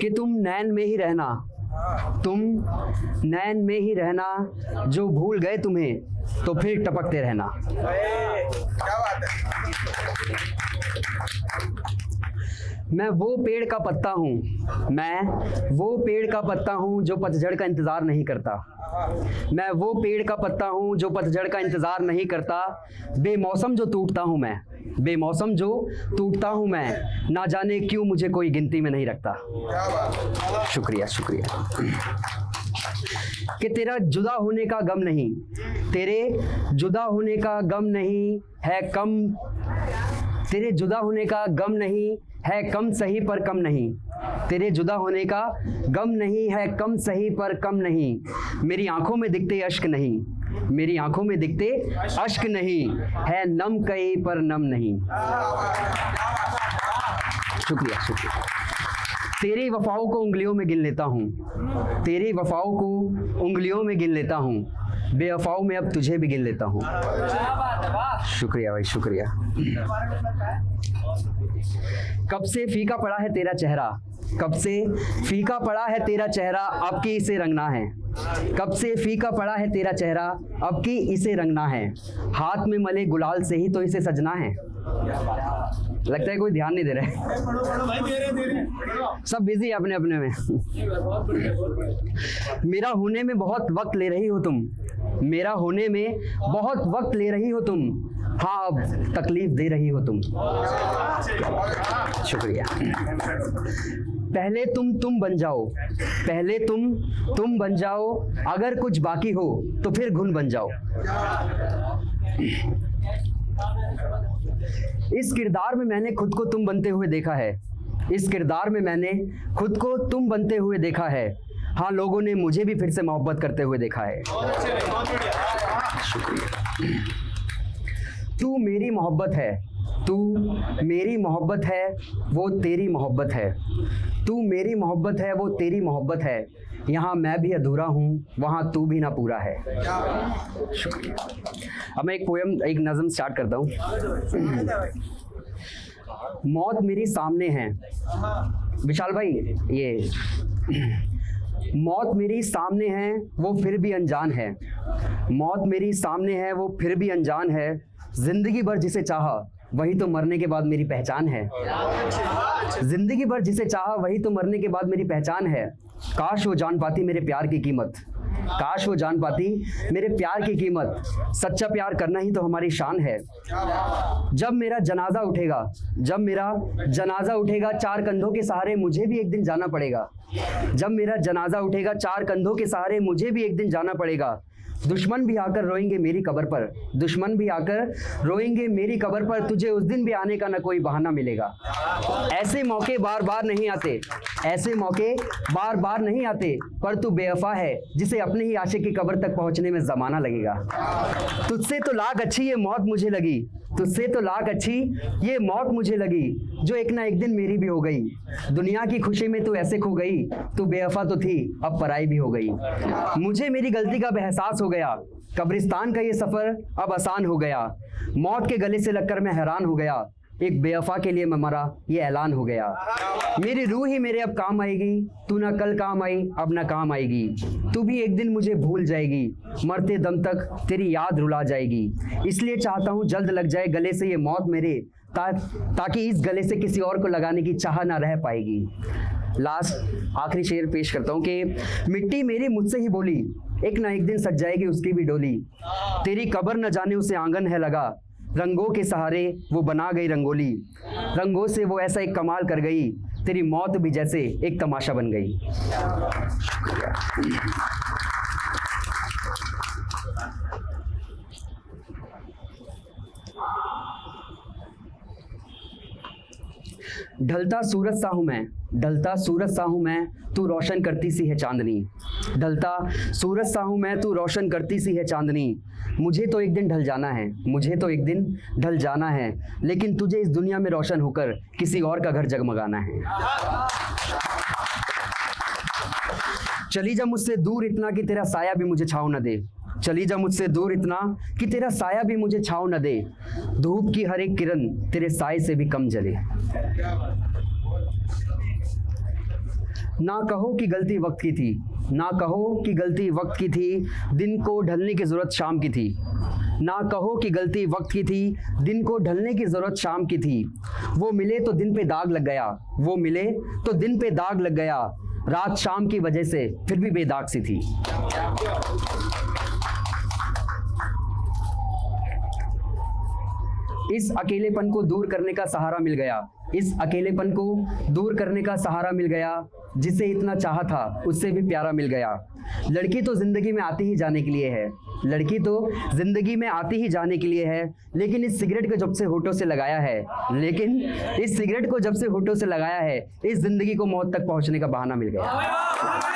कि तुम नैन में ही रहना, तुम नैन में ही रहना, जो भूल गए तुम्हें तो फिर टपकते रहना। क्या बात है। मैं वो पेड़ का पत्ता हूँ, मैं वो पेड़ का पत्ता हूँ जो पतझड़ का इंतज़ार नहीं करता। मैं वो पेड़ का पत्ता हूँ जो पतझड़ का इंतज़ार नहीं करता। बेमौसम जो टूटता हूँ मैं, बेमौसम जो टूटता हूँ मैं, ना जाने क्यों मुझे कोई गिनती में नहीं रखता। क्या बात। शुक्रिया शुक्रिया। कि तेरा जुदा होने का गम नहीं, तेरे जुदा होने का गम नहीं है कम, तेरे जुदा होने का गम नहीं है कम सही पर कम नहीं, तेरे जुदा होने का गम नहीं है कम सही पर कम नहीं। मेरी आंखों में दिखते अश्क नहीं, मेरी आंखों में दिखते अश्क नहीं, है नम कहीं पर नम नहीं। शुक्रिया शुक्रिया। तेरी वफाओं को उंगलियों में गिन लेता हूँ, तेरी वफाओं को उंगलियों में गिन लेता हूँ, बेवफाओं में अब तुझे भी गिन लेता हूँ। शुक्रिया भाई शुक्रिया। कब से फीका पड़ा है तेरा चेहरा, कब से फीका पड़ा है तेरा चेहरा, अब की इसे रंगना है। कब से फीका पड़ा है तेरा चेहरा, अब की इसे रंगना है। हाथ में मले गुलाल से ही तो इसे सजना है। लगता है कोई ध्यान नहीं दे रहा है, सब बिजी है अपने अपने में। मेरा होने में बहुत वक्त ले रही हो तुम, मेरा होने में बहुत वक्त ले रही हो तुम, हाँ अब तकलीफ दे रही हो तुम। शुक्रिया। पहले तुम बन जाओ, पहले तुम बन जाओ, अगर कुछ बाकी हो तो फिर घुन बन जाओ। इस किरदार में मैंने खुद को तुम बनते हुए देखा है, इस किरदार में मैंने खुद को तुम बनते हुए देखा है। हाँ लोगों ने मुझे भी फिर से मोहब्बत करते हुए देखा है। शुक्रिया। तू मेरी मोहब्बत है, तू मेरी मोहब्बत है, वो तेरी मोहब्बत है। तू मेरी मोहब्बत है, वो तेरी मोहब्बत है। यहाँ मैं भी अधूरा हूँ, वहाँ तू भी ना पूरा है। शुक्रिया। अब मैं एक पोयम, एक नज़म स्टार्ट करता हूँ। मौत मेरी सामने है, विशाल भाई ये मौत मेरी सामने है वो फिर भी अनजान है, मौत मेरी सामने है वो फिर भी अनजान है। जिंदगी भर जिसे चाहा वही तो मरने के बाद मेरी पहचान है, जिंदगी भर जिसे चाहा वही तो मरने के बाद मेरी पहचान है। काश वो जान पाती मेरे प्यार की कीमत, काश वो जान पाती मेरे प्यार की कीमत। सच्चा प्यार करना ही तो हमारी शान है। जब मेरा जनाजा उठेगा, जब मेरा जनाजा उठेगा, चार कंधों के सहारे मुझे भी एक दिन जाना पड़ेगा। जब मेरा जनाजा उठेगा, चार कंधों के सहारे मुझे भी एक दिन जाना पड़ेगा। दुश्मन भी आकर रोएंगे मेरी कब्र पर, दुश्मन भी आकर रोएंगे मेरी कब्र पर। तुझे उस दिन भी आने का न कोई बहाना मिलेगा। ऐसे मौके बार बार नहीं आते, ऐसे मौके बार बार नहीं आते, पर तू बेवफा है जिसे अपने ही आशिक की कब्र तक पहुंचने में जमाना लगेगा। तुझसे तो लाख अच्छी ये मौत मुझे लगी, तुझसे तो लाख अच्छी ये मौत मुझे लगी, जो एक ना एक दिन मेरी भी हो गई। दुनिया की खुशी में तू ऐसे खो गई, तू बेवफा तो थी अब पराई भी हो गई। मुझे मेरी गलती का एहसास हो गया, कब्रिस्तान का ये सफर अब आसान हो गया। मौत के गले से लगकर मैं हैरान हो गया, एक बेवफा के लिए मैं मरा ये ऐलान हो गया। मेरी रूह ही मेरे अब काम आएगी, तू ना कल काम आई अब ना काम आएगी। तू भी एक दिन मुझे भूल जाएगी, मरते दम तक तेरी याद रुला जाएगी। इसलिए चाहता हूँ जल्द लग जाए गले से ये मौत मेरे, ताकि इस गले से किसी और को लगाने की चाह ना रह पाएगी। लास्ट आखिरी शेर पेश करता हूँ कि मिट्टी मेरी मुझसे ही बोली, एक ना एक दिन सज जाएगी उसकी भी डोली। तेरी कब्र न जाने उसे आंगन है लगा, रंगों के सहारे वो बना गई रंगोली। रंगों से वो ऐसा एक कमाल कर गई, तेरी मौत भी जैसे एक तमाशा बन गई। ढलता सूरज सा हूँ मैं, ढलता सूरज सा हूँ मैं, तू रोशन करती सी है चांदनी। ढलता सूरज सा हूँ मैं, तू रोशन करती सी है चांदनी। मुझे तो एक दिन ढल जाना है, मुझे तो एक दिन ढल जाना है, लेकिन तुझे इस दुनिया में रोशन होकर किसी और का घर जगमगाना है। चली जा मुझसे दूर इतना कि तेरा साया भी मुझे छाँव न दे, चली जा मुझसे दूर इतना कि तेरा साया भी मुझे छाँव न दे। धूप की हर एक किरण तेरे साए से भी कम जले। ना कहो कि गलती वक्त की थी, ना कहो कि गलती वक्त की थी, दिन को ढलने की ज़रूरत शाम की थी। ना कहो कि गलती वक्त की थी, दिन को ढलने की ज़रूरत शाम की थी। वो मिले तो दिन पे दाग लग गया, वो मिले तो दिन पे दाग लग गया, रात शाम की वजह से फिर भी बेदाग सी थी। इस अकेलेपन को दूर करने का सहारा मिल गया, इस अकेलेपन को दूर करने का सहारा मिल गया, जिसे इतना चाहा था उससे भी प्यारा मिल गया। लड़की तो जिंदगी में आती ही जाने के लिए है, लड़की तो जिंदगी में आती ही जाने के लिए है, लेकिन इस सिगरेट को जब से होठों से लगाया है, लेकिन इस सिगरेट को जब से होठों से लगाया है, इस जिंदगी को मौत तक पहुंचने का बहाना मिल गया।